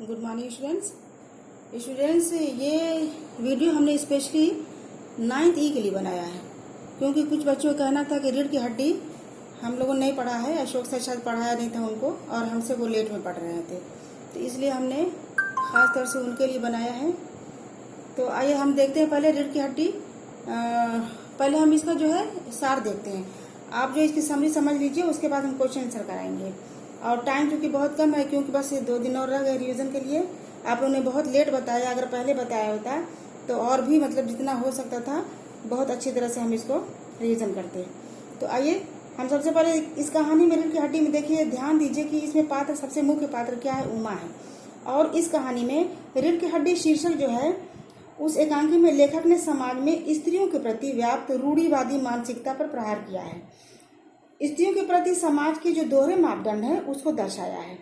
Good morning students. ये video हमने specially 9th ई के लिए बनाया है, क्योंकि कुछ बच्चों का कहना था कि रीढ़ की हड्डी हम लोगों ने नहीं पढ़ा है, अशोक सर शायद पढ़ाया नहीं था उनको, और हमसे वो लेट में पढ़ रहे थे, तो इसलिए हमने ख़ास तौर से उनके लिए बनाया है। तो आइए हम देखते हैं पहले रीढ़ की हड्डी। पहले हम इसका जो है सार देखते हैं। आप जो इसकी समरी समझ लीजिए, उसके बाद हम क्वेश्चन आंसर कराएंगे। और टाइम चूँकि बहुत कम है, क्योंकि बस 2 दिन और रह गए रिवीजन के लिए। आप लोगों ने बहुत लेट बताया, अगर पहले बताया होता तो और भी मतलब जितना हो सकता था बहुत अच्छी तरह से हम इसको रिवीजन करते। तो आइए हम सबसे पहले इस कहानी में रीढ़ की हड्डी में देखिए, ध्यान दीजिए कि इसमें पात्र, सबसे मुख्य पात्र क्या है, उमा है। और इस कहानी में रीढ़ की हड्डी शीर्षक जो है, उस एकांकी में लेखक ने समाज में स्त्रियों के प्रति व्याप्त रूढ़िवादी मानसिकता पर प्रहार किया है। स्त्रियों के प्रति समाज के जो दोहरे मापदंड है उसको दर्शाया है।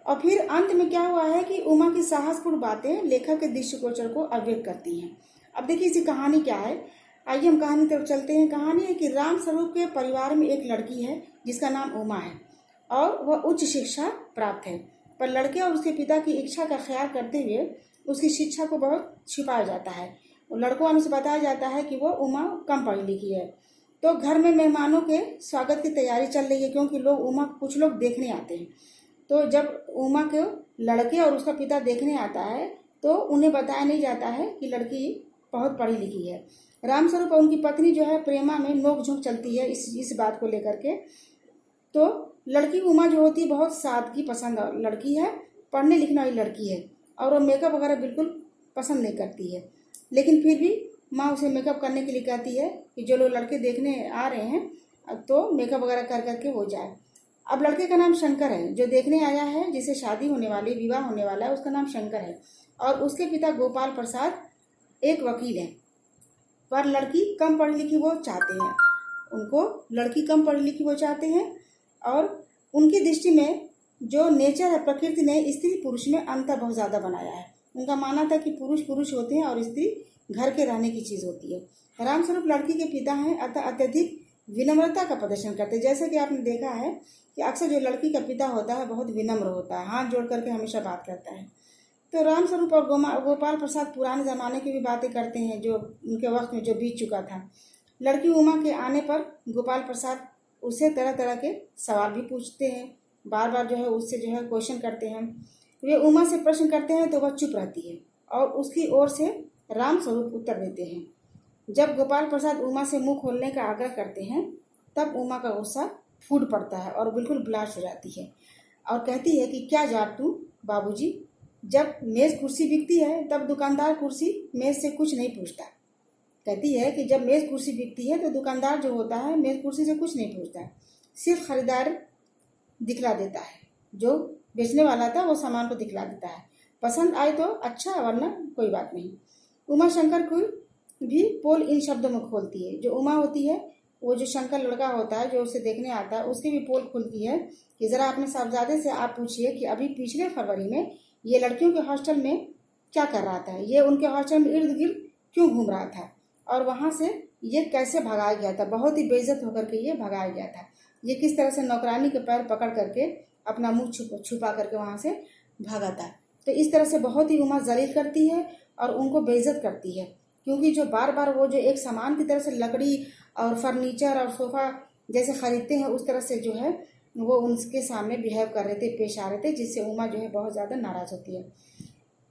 और फिर अंत में क्या हुआ है कि उमा की साहसपूर्ण बातें लेखक के दृष्टिगोचर को अव्यक्त करती हैं। अब देखिए इसकी कहानी क्या है, आइए हम कहानी तरफ चलते हैं। कहानी है कि राम स्वरूप के परिवार में एक लड़की है जिसका नाम उमा है, और वह उच्च शिक्षा प्राप्त है, पर लड़के और उसके पिता की इच्छा का ख्याल करते हुए उसकी शिक्षा को बहुत छिपाया जाता है। लड़कों से बताया जाता है कि वो उमा कम पढ़ी लिखी है। तो घर में मेहमानों के स्वागत की तैयारी चल रही है, क्योंकि कुछ लोग देखने आते हैं। तो जब उमा के लड़के और उसका पिता देखने आता है तो उन्हें बताया नहीं जाता है कि लड़की बहुत पढ़ी लिखी है। रामस्वरूप और उनकी पत्नी जो है प्रेमा में नोक-झोंक चलती है इस बात को लेकर के। तो लड़की उमा जो होती है बहुत सादगी पसंद लड़की है, पढ़ने लिखने वाली लड़की है, और वो मेकअप वगैरह बिल्कुल पसंद नहीं करती है। लेकिन फिर भी माँ उसे मेकअप करने के लिए कहती है कि जो लोग लड़के देखने आ रहे हैं तो मेकअप वगैरह कर करके हो जाए। अब लड़के का नाम शंकर है, जो देखने आया है, जिसे शादी होने वाली, विवाह होने वाला है, उसका नाम शंकर है। और उसके पिता गोपाल प्रसाद एक वकील हैं, पर लड़की कम पढ़ी लिखी वो चाहते हैं। उनको लड़की कम पढ़ी लिखी वो चाहते हैं, और उनकी दृष्टि में जो नेचर है, प्रकृति ने स्त्री पुरुष में अंतर बहुत ज़्यादा बनाया है। उनका मानना था कि पुरुष पुरुष होते हैं और स्त्री घर के रहने की चीज़ होती है। रामस्वरूप लड़की के पिता हैं, अतः अत्यधिक विनम्रता का प्रदर्शन करते हैं। जैसे कि आपने देखा है कि अक्सर जो लड़की का पिता होता है बहुत विनम्र होता है, हाथ जोड़ करके हमेशा बात करता है। तो रामस्वरूप और गोपाल प्रसाद पुराने ज़माने की भी बातें करते हैं, जो उनके वक्त में जो बीत चुका था। लड़की उमा के आने पर गोपाल प्रसाद उससे तरह तरह के सवाल भी पूछते हैं, बार बार जो है उससे जो है क्वेश्चन करते हैं। वे उमा से प्रश्न करते हैं तो वह चुप रहती है, और उसकी ओर से रामस्वरूप उत्तर देते हैं। जब गोपाल प्रसाद उमा से मुंह खोलने का आग्रह करते हैं तब उमा का गुस्सा फूट पड़ता है और बिल्कुल ब्लास्ट हो जाती है, और कहती है कि क्या जाट तू बाबूजी, जब मेज़ कुर्सी बिकती है तब दुकानदार कुर्सी मेज़ से कुछ नहीं पूछता। कहती है कि जब मेज़ कुर्सी बिकती है तो दुकानदार जो होता है मेज़ कुर्सी से कुछ नहीं पूछता, सिर्फ खरीदार दिखला देता है। जो बेचने वाला था वो सामान को दिखला देता है, पसंद आए तो अच्छा, वरना कोई बात नहीं। उमा शंकर को भी पोल इन शब्दों में खोलती है। जो उमा होती है, वो जो शंकर लड़का होता है जो उसे देखने आता है, उसकी भी पोल खुलती है कि ज़रा अपने साहबजादे से आप पूछिए कि अभी पिछले फरवरी में ये लड़कियों के हॉस्टल में क्या कर रहा था, ये उनके हॉस्टल में इर्द गिर्द क्यों घूम रहा था, और वहाँ से ये कैसे भगाया गया था, बहुत ही बेइज्जत होकर के ये भगाया गया था। ये किस तरह से नौकरानी के पैर पकड़ करके अपना मुँह छुपा करके वहाँ से भागा था। तो इस तरह से बहुत ही उमा जलील करती है और उनको बेइज्जत करती है, क्योंकि जो बार बार वो जो एक सामान की तरह से लकड़ी और फर्नीचर और सोफ़ा जैसे ख़रीदते हैं, उस तरह से जो है वो उनके सामने बिहेव कर रहे थे, पेश आ रहे थे, जिससे उमा जो है बहुत ज़्यादा नाराज़ होती है।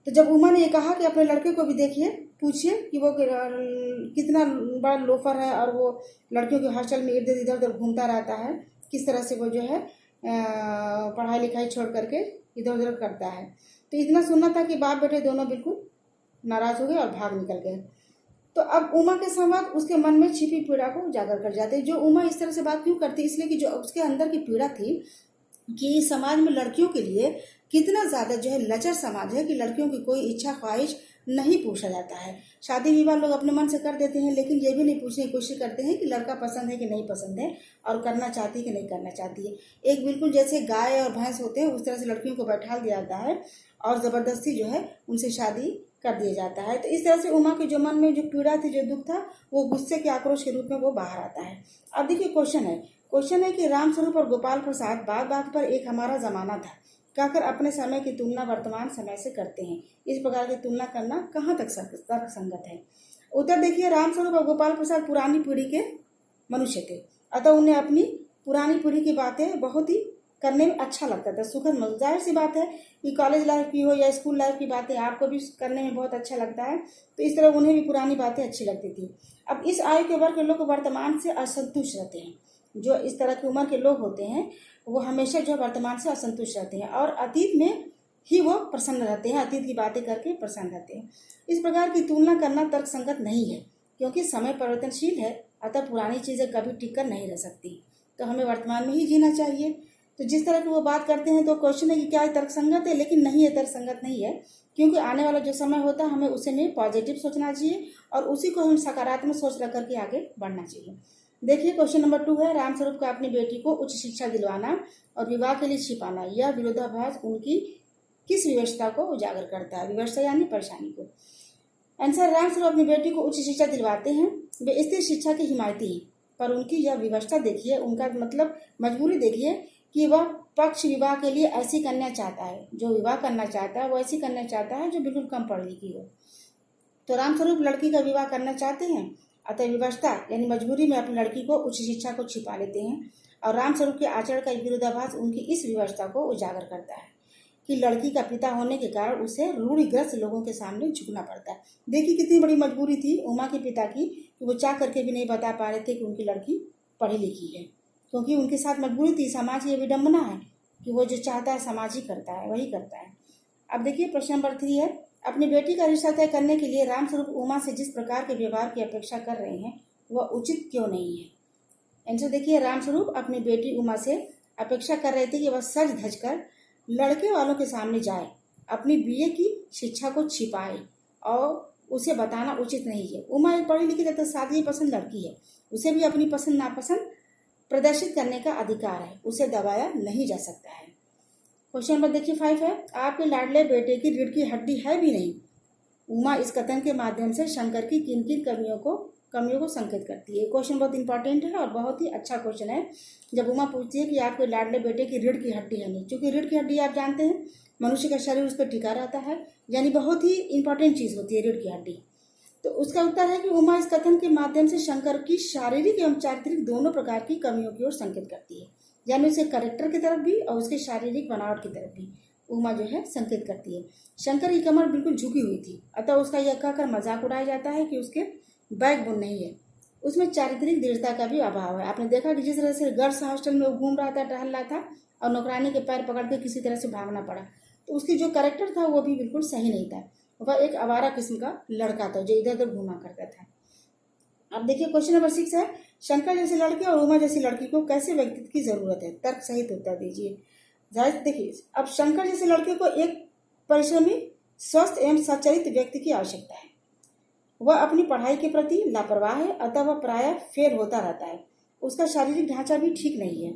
तो जब उमा ने ये कहा कि अपने लड़के को भी देखिए, पूछिए कि वो कितना बड़ा लोफर है, और वो लड़कियों के हॉस्टल में इधर उधर घूमता रहता है, किस तरह से वो जो है पढ़ाई लिखाई छोड़ करके इधर उधर करता है। तो इतना सुनना था कि बाप बेटे दोनों बिल्कुल नाराज़ हो गए और भाग निकल गए। तो अब उमा के संवाद उसके मन में छिपी पीड़ा को उजागर कर जाते। जो उमा इस तरह से बात क्यों करती, इसलिए कि जो उसके अंदर की पीड़ा थी कि समाज में लड़कियों के लिए कितना ज़्यादा जो है लचर समाज है, कि लड़कियों की कोई इच्छा ख्वाहिश नहीं पूछा जाता है। शादी विवाह लोग अपने मन से कर देते हैं, लेकिन ये भी नहीं पूछने की कोशिश करते हैं कि लड़का पसंद है कि नहीं पसंद है, और करना चाहती है कि नहीं करना चाहती है। एक बिल्कुल जैसे गाय और भैंस होते हैं उस तरह से लड़कियों को बैठा दिया जाता है और ज़बरदस्ती जो है उनसे शादी कर दिया जाता है। तो इस तरह से उमा के जो मन में जो पीड़ा थी, जो दुख था, वो गुस्से के आक्रोश के रूप में वो बाहर आता है। अब देखिए क्वेश्चन है कि रामस्वरूप और गोपाल प्रसाद बात बात पर एक हमारा ज़माना था कहकर अपने समय की तुलना वर्तमान समय से करते हैं। इस प्रकार की तुलना करना कहाँ तक तर्क संगत है? उत्तर देखिए, रामस्वरूप और गोपाल प्रसाद पुरानी पीढ़ी के मनुष्य थे, अतः उन्हें अपनी पुरानी पीढ़ी की बातें बहुत ही करने में अच्छा लगता था, सुखद मधुर। जाहिर सी बात है कि कॉलेज लाइफ की हो या स्कूल लाइफ की बातें आपको भी करने में बहुत अच्छा लगता है, तो इस तरह उन्हें भी पुरानी बातें अच्छी लगती थी। अब इस आयु के वर्ग के लोग वर्तमान से असंतुष्ट रहते हैं। जो इस तरह की उम्र के लोग होते हैं वो हमेशा जो वर्तमान से असंतुष्ट रहते हैं और अतीत में ही वो प्रसन्न रहते हैं, अतीत की बातें करके प्रसन्न रहते हैं। इस प्रकार की तुलना करना तर्कसंगत नहीं है, क्योंकि समय परिवर्तनशील है, अतः पुरानी चीज़ें कभी टिक कर नहीं रह सकती, तो हमें वर्तमान में ही जीना चाहिए। तो जिस तरह की वो बात करते हैं तो क्वेश्चन है कि क्या ये तर्कसंगत है? लेकिन नहीं, है तर्कसंगत नहीं है, क्योंकि आने वाला जो समय होता है हमें उसे में पॉजिटिव सोचना चाहिए और उसी को हम सकारात्मक सोच रख करके आगे बढ़ना चाहिए। देखिए क्वेश्चन नंबर 2 है, रामस्वरूप का अपनी बेटी को उच्च शिक्षा दिलवाना और विवाह के लिए छिपाना, यह विरोधाभास उनकी किस विवशता को उजागर करता है? विवशता यानी परेशानी को। आंसर, रामस्वरूप अपनी बेटी को उच्च शिक्षा दिलवाते हैं, वे स्थिर शिक्षा के हिमायती हैं, पर उनकी यह विवशता देखिए, उनका मतलब मजबूरी देखिए कि वह पक्ष विवाह के लिए ऐसी कन्या चाहता है, जो विवाह करना चाहता है वो ऐसी कन्या चाहता है जो बिल्कुल कम पढ़ी लिखी हो। तो रामस्वरूप लड़की का विवाह करना चाहते हैं, अतः विवशता यानी मजबूरी में अपनी लड़की को उच्च शिक्षा को छिपा लेते हैं, और रामस्वरूप के आचरण का विरोधाभास उनकी इस विवशता को उजागर करता है कि लड़की का पिता होने के कारण उसे रूढ़िग्रस्त लोगों के सामने झुकना पड़ता है। देखिए कितनी बड़ी मजबूरी थी उमा के पिता की कि वो चाह करके भी नहीं बता पा रहे थे कि उनकी लड़की पढ़ी लिखी है, क्योंकि उनके साथ मजबूरी थी। समाज की विडम्बना है कि वो जो चाहता है समाज ही करता है, वही करता है। अब देखिए प्रश्न नंबर 3 है, अपनी बेटी का रिश्ता तय करने के लिए रामस्वरूप उमा से जिस प्रकार के व्यवहार की अपेक्षा कर रहे हैं वह उचित क्यों नहीं है? आंसर देखिए, रामस्वरूप अपनी बेटी उमा से अपेक्षा कर रहे थे कि वह सज धज कर लड़के वालों के सामने जाए, अपनी बीए की शिक्षा को छिपाए और उसे बताना उचित नहीं है। उमा एक पढ़ी लिखी तथा सादगी पसंद लड़की है, उसे भी अपनी पसंद नापसंद प्रदर्शित करने का अधिकार है, उसे दबाया नहीं जा सकता है। क्वेश्चन नंबर देखिए 5 है, आपके लाडले बेटे की रीढ़ की हड्डी है भी नहीं। उमा इस कथन के माध्यम से शंकर की किन किन कमियों को संकेत करती है? क्वेश्चन बहुत इंपॉर्टेंट है और बहुत ही अच्छा क्वेश्चन है। जब उमा पूछती है कि आपके लाडले बेटे की रीढ़ की हड्डी है नहीं, क्योंकि रीढ़ की हड्डी आप जानते हैं मनुष्य का शरीर उस पर टिका रहता है, यानी बहुत ही इंपॉर्टेंट चीज़ होती है रीढ़ की हड्डी। तो उसका उत्तर है कि उमा इस कथन के माध्यम से शंकर की शारीरिक एवं चारित्रिक दोनों प्रकार की कमियों की ओर संकेत करती है, यानी उसके कैरेक्टर की तरफ भी और उसके शारीरिक बनावट की तरफ भी उमा जो है संकेत करती है। शंकर की कमर बिल्कुल झुकी हुई थी, अतः उसका यह कहकर मजाक उड़ाया जाता है कि उसके बैकबोन नहीं है, उसमें चारित्रिक दृढ़ता का भी अभाव है। आपने देखा कि जिस तरह से गर्ल्स हॉस्टल में वो घूम रहा था, टहल रहा था और नौकरानी के पैर पकड़ के किसी तरह से भागना पड़ा, तो उसकी जो कैरेक्टर था वो भी बिल्कुल सही नहीं था। वह एक आवारा किस्म का लड़का था जो इधर उधर घूमा करता था। अब देखिए क्वेश्चन नंबर 6 है, शंकर जैसे लड़के और उमा जैसी लड़की को कैसे व्यक्तित्व की जरूरत है? तर्क सहित उत्तर दीजिए। देखिए, अब शंकर जैसे लड़के को एक परिश्रमी, स्वस्थ एवं सच्चरित्र व्यक्ति की आवश्यकता है। वह अपनी पढ़ाई के प्रति लापरवाह है, अतः वह प्रायः फेल होता रहता है। उसका शारीरिक ढांचा भी ठीक नहीं है,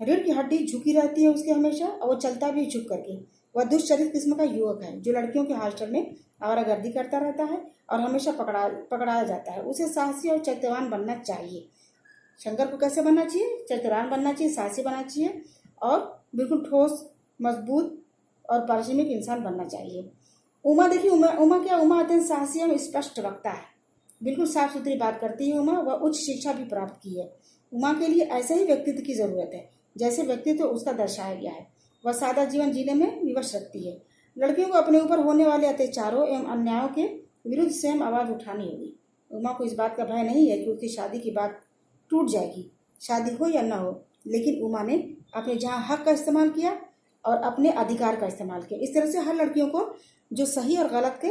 रीढ़ की हड्डी झुकी रहती है उसकी हमेशा, और वह चलता भी झुक करके। वह दुष्चरित किस्म का युवक है जो लड़कियों के हॉस्टल में आवारागर्दी करता रहता है और हमेशा पकड़ाया जाता है। उसे साहसी और चैत्यवान बनना चाहिए। शंकर को कैसे बनना चाहिए? चैत्यवान बनना चाहिए, साहसी बनना चाहिए और बिल्कुल ठोस, मजबूत और पारिश्रमिक इंसान बनना चाहिए। उमा देखिए, उमा अत्यंत साहसी एवं स्पष्ट वक्ता है, बिल्कुल साफ सुथरी बात करती है उमा। वह उच्च शिक्षा भी प्राप्त की है। उमा के लिए ऐसे ही व्यक्तित्व की जरूरत है जैसे व्यक्तित्व उसका दर्शाया गया है। वह सादा जीवन जीने में विवश रखती है। लड़कियों को अपने ऊपर होने वाले अत्याचारों एवं अन्यायों के विरुद्ध स्वयं आवाज उठानी होगी। उमा को इस बात का भय नहीं है कि उसकी शादी की बात टूट जाएगी, शादी हो या ना हो, लेकिन उमा ने अपने जहाँ हक का इस्तेमाल किया और अपने अधिकार का इस्तेमाल किया। इस तरह से हर लड़कियों को जो सही और गलत के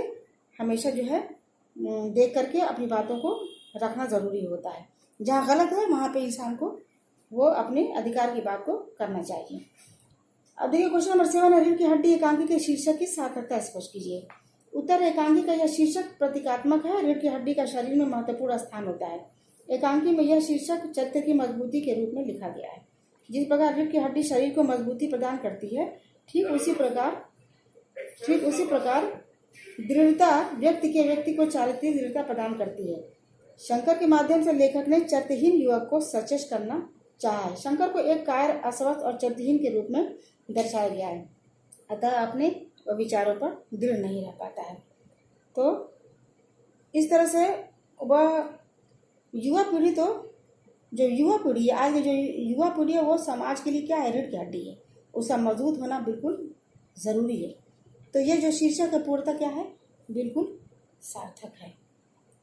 हमेशा जो है देख करके अपनी बातों को रखना ज़रूरी होता है। जहाँ गलत है वहाँ पे इंसान को वो अपने अधिकार की बात को करना चाहिए। अब देखिए क्वेश्चन नंबर 7 है, रीढ़ की हड्डी एकांकी के शीर्षक की सार्थकता स्पष्ट कीजिए। उत्तर, एकांकी का यह शीर्षक प्रतीकात्मक है। रीढ़ की हड्डी का शरीर में महत्वपूर्ण स्थान होता है। एकांकी में यह शीर्षक चरित्र की मजबूती के रूप में लिखा गया है। जिस प्रकार रीढ़ की हड्डी शरीर को मजबूती प्रदान करती है, ठीक उसी प्रकार दृढ़ता व्यक्ति को चारित्रिक दृढ़ता प्रदान करती है। शंकर के माध्यम से लेखक ने चरित्रहीन युवक को सचेत करना चाहा है। शंकर को एक कायर, अस्वस्थ और चरित्रहीन के रूप में दर्शाया गया है। अतः अपने विचारों पर दृढ़ नहीं रह पाता है। तो इस तरह से वह युवा पीढ़ी, तो जो युवा पीढ़ी है, आज की जो युवा पीढ़ी है, वो समाज के लिए क्या है, रीढ़ की हड्डी है, उसका मजबूत होना बिल्कुल ज़रूरी है। तो ये जो शीर्षक है पूर्णतः क्या है, बिल्कुल सार्थक है।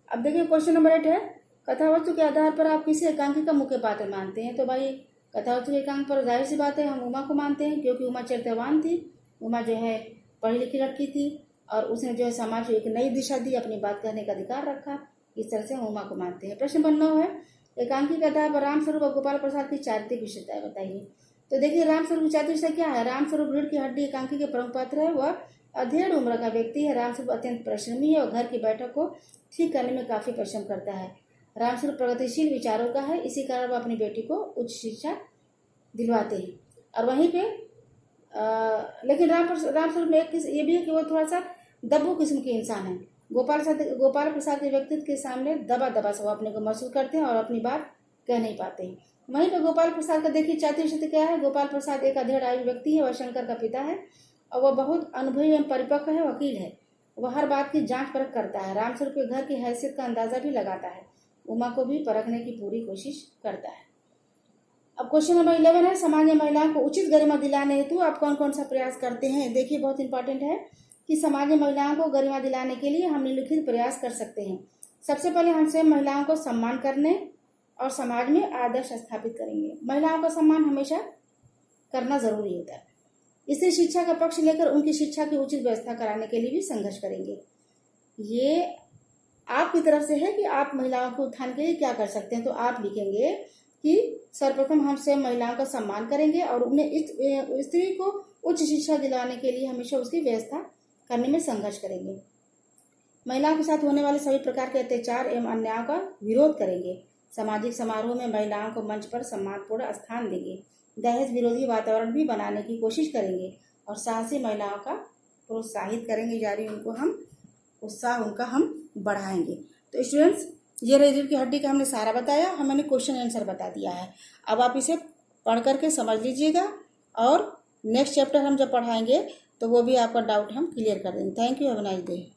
अब देखिए क्वेश्चन नंबर 8 है, कथावस्तु के आधार पर आप किसे एकांकी का मुख्य पात्र मानते हैं। तो भाई कथावस्तु के एकांक पर जाहिर सी बात है हम उमा को मानते हैं, क्योंकि उमा चरित्रवान थी। उमा जो है पढ़ी लिखी लड़की थी और उसने जो है समाज को एक नई दिशा दी, अपनी बात कहने का अधिकार रखा। इस तरह से हम उमा को मानते हैं। प्रश्न नंबर 9 है, एकांकी के आधार पर रामस्वरूप और गोपाल प्रसाद की चारित्रिक विशेषताएं बताइए। तो देखिए रामस्वरूप की चारित्रिक विशेषता क्या है। रामस्वरूप रीढ़ की हड्डी एकांकी के प्रमुख पात्र है। वह अधेड़ उम्र का व्यक्ति है। रामस्वरूप अत्यंत परिश्रमी है और घर की बैठक को ठीक करने में काफी परिश्रम करता है। रामस्वरूप प्रगतिशील विचारों का है, इसी कारण वह अपनी बेटी को उच्च शिक्षा दिलवाते हैं। और वहीं पे लेकिन रामस्वरूप में एक ये भी है कि वो थोड़ा सा दब्बू किस्म के इंसान है। गोपाल प्रसाद के व्यक्तित्व के सामने दबा दबा से वो अपने को महसूस करते हैं और अपनी बात कह नहीं पाते हैं। वहीं पर गोपाल प्रसाद का देखिए चारित्रिक विशेषता क्या है। गोपाल प्रसाद एक अधेड़ आयु व्यक्ति है, वह शंकर का पिता है और वह बहुत अनुभवी एवं परिपक्व है, वकील है। वह हर बात की जांच परख करता है। रामस्वरूप के घर की हैसियत का अंदाजा भी लगाता है, उमा को भी परखने की पूरी कोशिश करता है। अब क्वेश्चन नंबर 11 है, समाज में महिलाओं को उचित गरिमा दिलाने हेतु आप कौन कौन सा प्रयास करते हैं। देखिए बहुत इंपॉर्टेंट है कि समाज में महिलाओं को गरिमा दिलाने के लिए हम निम्नलिखित प्रयास कर सकते हैं। सबसे पहले हम स्वयं महिलाओं को सम्मान करने और समाज में आदर्श स्थापित करेंगे। महिलाओं का सम्मान हमेशा करना जरूरी होता है। इससे शिक्षा का पक्ष लेकर उनकी शिक्षा की उचित व्यवस्था कराने के लिए भी संघर्ष करेंगे। ये आपकी तरफ से है कि आप महिलाओं के उत्थान के लिए क्या कर सकते हैं। तो आप लिखेंगे कि सर्वप्रथम हम स्वयं महिलाओं का सम्मान करेंगे और उन्हें स्त्री को उच्च शिक्षा दिलाने के लिए हमेशा उसकी व्यवस्था करने में संघर्ष करेंगे। महिलाओं के साथ होने वाले सभी प्रकार के अत्याचार एवं अन्यायों का विरोध करेंगे। सामाजिक समारोह में महिलाओं को मंच पर सम्मानपूर्ण स्थान देंगे। दहेज विरोधी वातावरण भी बनाने की कोशिश करेंगे और साहसी महिलाओं का प्रोत्साहित करेंगे, जारी उनको हम उत्साह उनका हम बढ़ाएंगे। तो स्टूडेंट्स ये रीढ़ की हड्डी का हमने सारा बताया, हमने क्वेश्चन आंसर बता दिया है। अब आप इसे पढ़ करके समझ लीजिएगा और नेक्स्ट चैप्टर हम जब पढ़ाएंगे तो वो भी आपका डाउट हम क्लियर कर देंगे। Thank you, have a nice day.